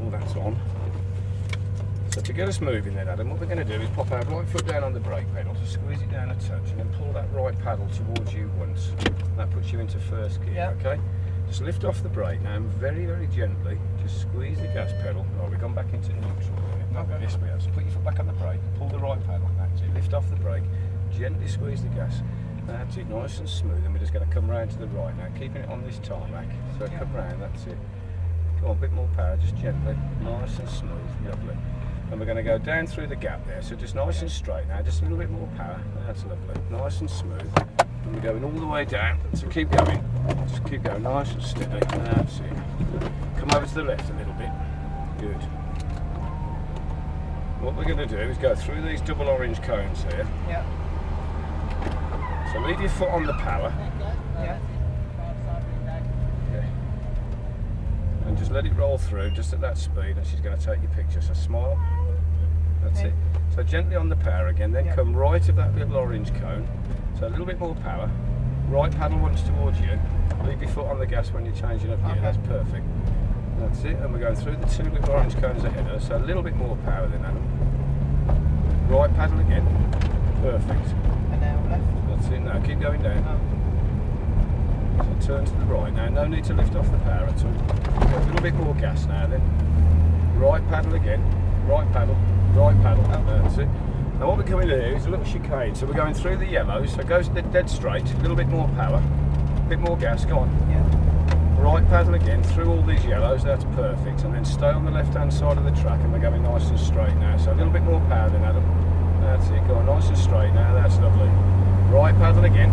All that's on. So to get us moving then, Adam, what we're going to do is pop our right foot down on the brake pedal, to squeeze it down a touch, and then pull that right paddle towards you once. That puts you into first gear, okay? Just lift off the brake now and very, very gently just squeeze the gas pedal. Oh, we've gone back into neutral. Okay. Yes, we have. So put your foot back on the brake, pull the right paddle, that's it. Lift off the brake, gently squeeze the gas. That's it, nice and smooth, and we're just going to come round to the right now, keeping it on this tarmac. So come round, that's it. Come on, a bit more power, just gently, nice and smooth, lovely. And we're going to go down through the gap there, so just nice and straight now, just a little bit more power, that's lovely, nice and smooth. And we're going all the way down, so keep going, just keep going nice and steady, that's it. Come over to the left a little bit, good. What we're going to do is go through these double orange cones here. Yeah. So leave your foot on the power. Yeah. Okay. And just let it roll through just at that speed, and she's going to take your picture. So smile. That's it. So gently on the power again, then come right of that little orange cone. So a little bit more power. Right paddle once towards you. Leave your foot on the gas when you're changing up here. That's perfect. That's it. And we're going through the two little orange cones ahead of us. So a little bit more power then, Adam. Right paddle again. Perfect. And now left. That's it. Now keep going down. So turn to the right. Now no need to lift off the power at all. A little bit more gas now then. Right paddle again. Right paddle. Right paddle. That's it. Now what we're coming to do is a little chicane. So we're going through the yellows. So it goes dead straight. A little bit more power. A bit more gas. Go on. Yeah. Right paddle again through all these yellows. That's perfect. And then stay on the left hand side of the track, and we're going nice and straight now. So a little bit more power then, Adam. That's it. Go on nice and straight now. That's lovely. Right paddle again.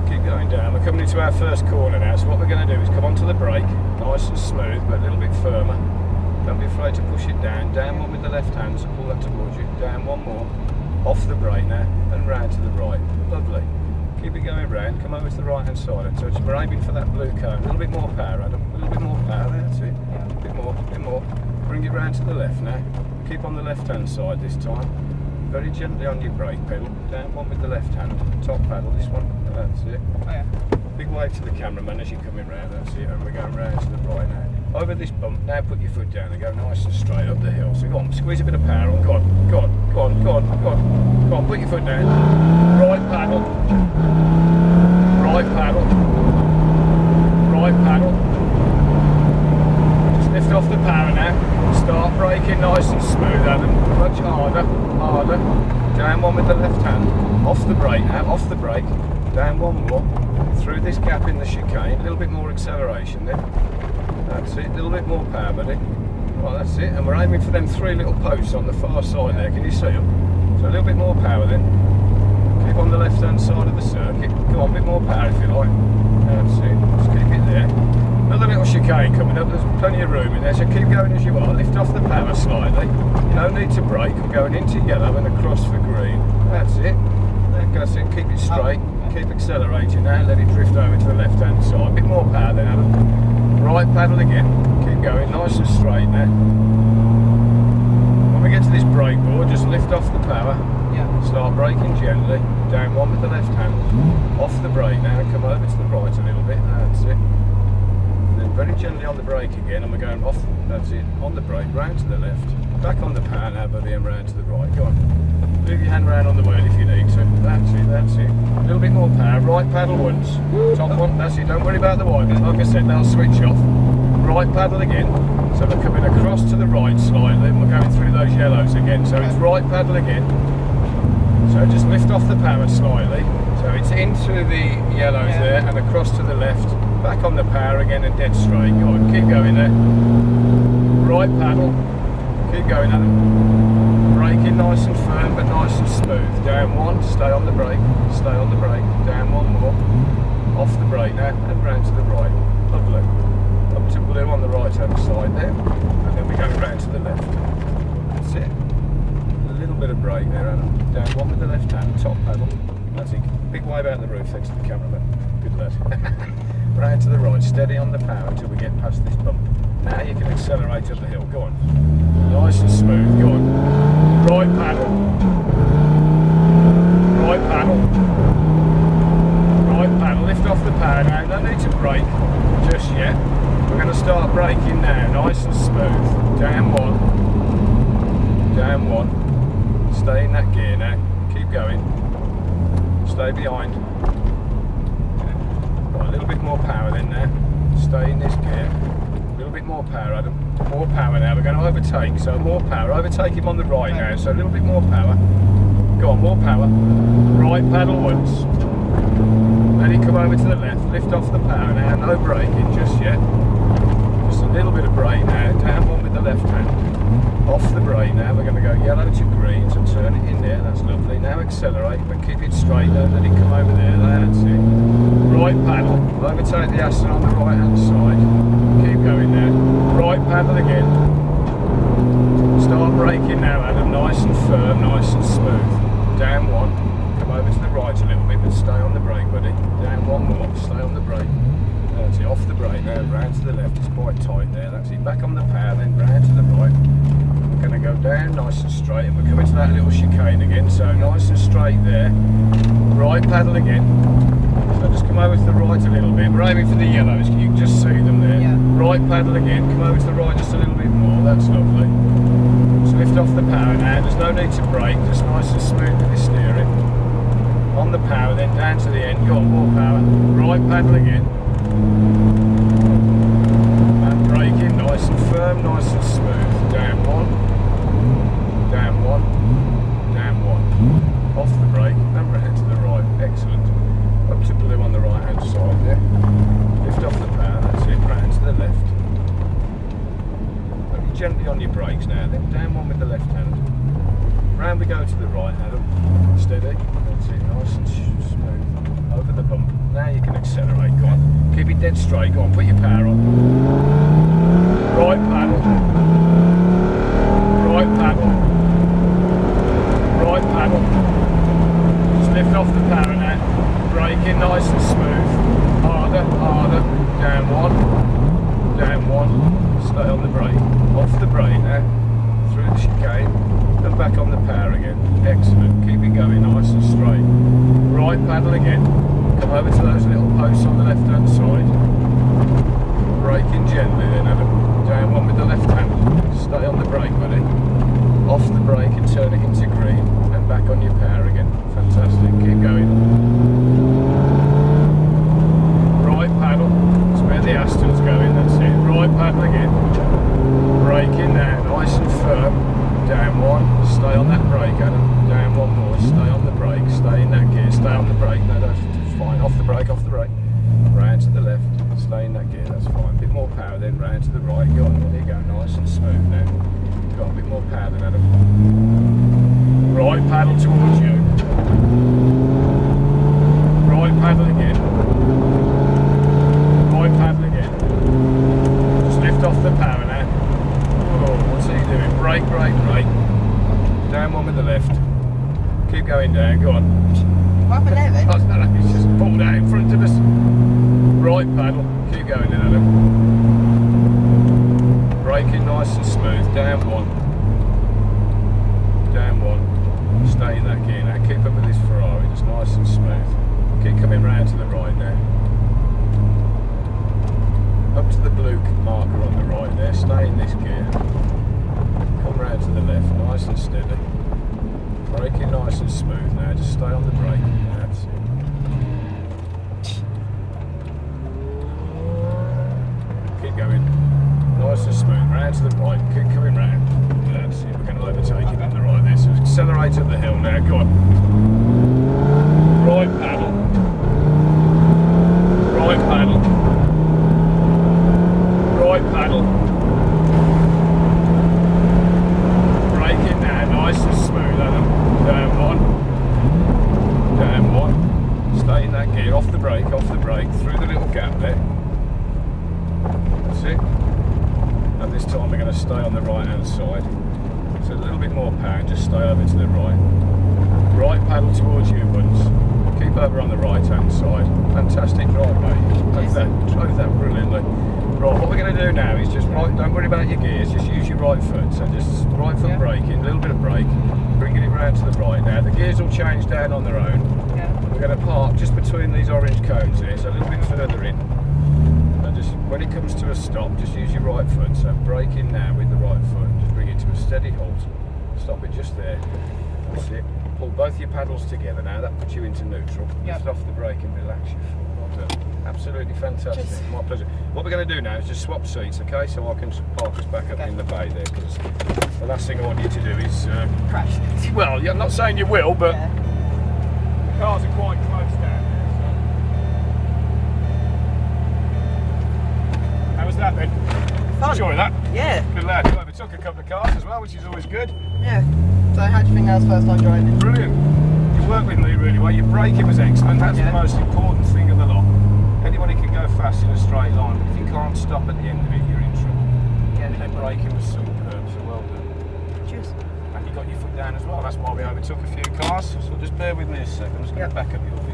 Keep going down. We're coming into our first corner now, so what we're going to do is come onto the brake, nice and smooth, but a little bit firmer. Don't be afraid to push it down. Down one with the left hand, so pull that towards you. Down one more. Off the brake now, and round to the right. Lovely. Keep it going round. Come over to the right hand side and touch. We're aiming for that blue cone. A little bit more power, Adam. A little bit more power. That's it. A bit more, a bit more. Bring it round to the left now. Keep on the left hand side this time. Very gently on your brake pedal. Down one with the left hand. Top paddle, this one. That's it. Oh, yeah. Big wave to the cameraman as you're coming round. That's it. And we're going round to the right now. Over this bump. Now put your foot down and go nice and straight up the hill. So go on, squeeze a bit of power on. Go on, go on, go on, go on, go on. Go on, put your foot down. Right paddle. Right paddle. Right paddle. Just lift off the power now. Start braking nice and smooth, Adam. Much harder, harder. Down one with the left hand. Off the brake now, off the brake. Down one more. Through this gap in the chicane. A little bit more acceleration there. That's it. A little bit more power, buddy. Right, that's it. And we're aiming for them three little posts on the far side there. Can you see them? So a little bit more power then. Keep on the left hand side of the circuit. Go on, a bit more power if you like. That's it. Just keep it there. Another little chicane coming up. There's plenty of room in there, so keep going as you are. Lift off the power slightly. No need to brake. We're going into yellow and across for green. That's it. That's it. Keep it straight. Keep accelerating now. Let it drift over to the left hand side. A bit more power then, Adam. Right paddle again. Keep going nice and straight now. When we get to this brake board, just lift off the power. Start braking gently. Down one with the left hand. Off the brake now and come over to the right a little bit. That's it. And then very gently on the brake again, and we're going off. That's it. On the brake, round to the left. Back on the power now, buddy, and round to the right. Go on. Move your hand round on the wheel if you need to. That's it, that's it. A little bit more power. Right paddle once. Top one. That's it. Don't worry about the wipers. Like I said, they'll switch off. Right paddle again. So we're coming across to the right slightly, and we're going through those yellows again. So it's right paddle again. So just lift off the power slightly. So it's into the yellows there and across to the left. Back on the power again and dead straight. Go on, keep going there. Right paddle. Keep going, Adam. Braking nice and firm but nice and smooth. Down one, stay on the brake. Stay on the brake. Down one more. Off the brake now and round to the right. Lovely. Up to blue on the right hand side there. And then we go round to the left. That's it. A little bit of brake there, Adam. Down one with the left hand, top paddle. That's it. Big wave out the roof thanks to the cameraman. Good lad. Round to the right, steady on the power until we get past this bump. Now you can accelerate up the hill. Go on. Nice and smooth. Go on. Right paddle. Right paddle. Right paddle. Lift off the power now. No need to brake just yet. we're going to start braking now, nice and smooth. Down one. Down one. Stay in that gear now. Keep going. Stay behind. Right, a little bit more power then now. Stay in this gear. A little bit more power, Adam. More power now. We're going to overtake, so more power. Overtake him on the right now, so a little bit more power. Go on, more power. Right paddle once. Let it come over to the left. Lift off the power now. No braking just yet. Just a little bit of brake now. Down one with the left hand. Off the brake now. We're going to go yellow to green, so turn it in there. That's lovely. Now accelerate, but keep it straight. Don't let it come over there. That's it. Right paddle. Overtake the Aston on the right hand side. Keep going now. Right paddle again. Start braking now, Adam. Nice and firm, nice and smooth. Down one. Come over to the right a little bit, but stay on the brake, buddy. Down one more. Stay on the brake. That's it. Off the brake now. Round to the left. It's quite tight there. That's it. Back on the power, then round to the right. We're going to go down nice and straight, and we're coming to that little chicane again. So nice and straight there. Right paddle again. So just come over to the right a little bit. We're aiming for the yellows. You can just see them there. Yeah. Right paddle again. Come over to the right just a little bit more. That's lovely. So lift off the power now. There's no need to brake. Just nice and smooth with the steering. On the power, then down to the end. Go on, more power. Right paddle again. And braking nice and firm, nice and smooth. Down one. Down one. Down one. Off the brake. And round to the right. Excellent. Up to blue on the right hand side there. Lift off the power, that's it, round to the left. Very gently on your brakes now, then down one with the left hand. Round we go to the right, Adam. Steady, that's it, nice and smooth. Over the bump. Now you can accelerate, go on. Keep it dead straight, go on, put your power on. Right paddle. Right paddle. Right paddle. Just lift off the power now. Braking nice and smooth. Harder, harder. Down one. Down one. Stay on the brake. Off the brake now. Through the chicane. Then back on the power again. Excellent. Keep it going nice and straight. Right paddle again. Come over to those little posts on the left hand side. Braking gently then, Adam. Down one with the left hand. Stay on the brake, buddy. Off the brake and turn it into green. And back on your power again. Fantastic. Keep going. Right paddle. That's where the Aston's going. That's it. Right paddle again. Braking now. Nice and firm. Down one. Stay on that brake, Adam. Down one more. Stay on the brake. Stay in that gear. Stay on the brake. No, that's fine. Off the brake. Off the brake. Round to the left. Stay in that gear. That's fine. A bit more power then. Round to the right. Go on. There you go. Nice and smooth now. Got a bit more power than Adam. Right paddle towards you. Right paddle again. Right paddle again. Just lift off the power now. Oh, what's he doing? Brake, brake, brake. Down one with the left. Keep going down, go on. What happened there then? Oh, no, he's just pulled out in front of us. Right paddle. Keep going then, Adam. Braking nice and smooth. Down one. Down one. Stay in that gear now. Keep up with this Ferrari. Just nice and smooth. Keep coming round to the right now. Up to the blue marker on the right there. Stay in this gear. Come round to the left. Nice and steady. Braking nice and smooth now. Just stay on the brake. That's it. Keep going. Nice and smooth. Round to the right. Keep coming round. That's it. We're going to overtake it on the right there. So accelerate up the hill now. Go on. Right paddle. Right paddle. Right paddle. Braking now. Nice and smooth, Adam. Down one. Down one. Stay in that gear. Off the brake. Off the brake. Through the little gap there. That's it. And this time we're going to stay on the right hand side. So a little bit more power, just stay over to the right. Right paddle towards you once. Keep over on the right hand side. Fantastic drive, mate. Drove that brilliantly. Right, what we're going to do now is just don't worry about your gears, just use your right foot. So just right foot braking, a little bit of brake, bringing it round to the right. Now the gears will change down on their own. Yeah. We're going to park just between these orange cones here, so a little bit further in. just when it comes to a stop, just use your right foot. So brake in now with the right foot. Just bring it to a steady halt. Stop it just there. That's it. Pull both your paddles together now. That puts you into neutral. Lift off the brake and relax your foot. Well done. Absolutely fantastic. My pleasure. What we're going to do now is just swap seats, okay? So I can park us back up in the bay there, because the last thing I want you to do is Crash. well, yeah, I'm not saying you will, but the cars are quite close down there. So. How was that then? Fun. Enjoy that. Yeah. Good lad. You overtook a couple of cars as well, which is always good. Yeah. So how do you think that was first time driving? Brilliant. You worked with Lee really well. Your braking was excellent. That's the most important thing of the lot. Anybody can go fast in a straight line, but if you can't stop at the end of it, you're in trouble. Yeah. Your braking was superb, so well done. Cheers. And you got your foot down as well. That's why we overtook a few cars. So just bear with me a second. I'm just going to back up your view.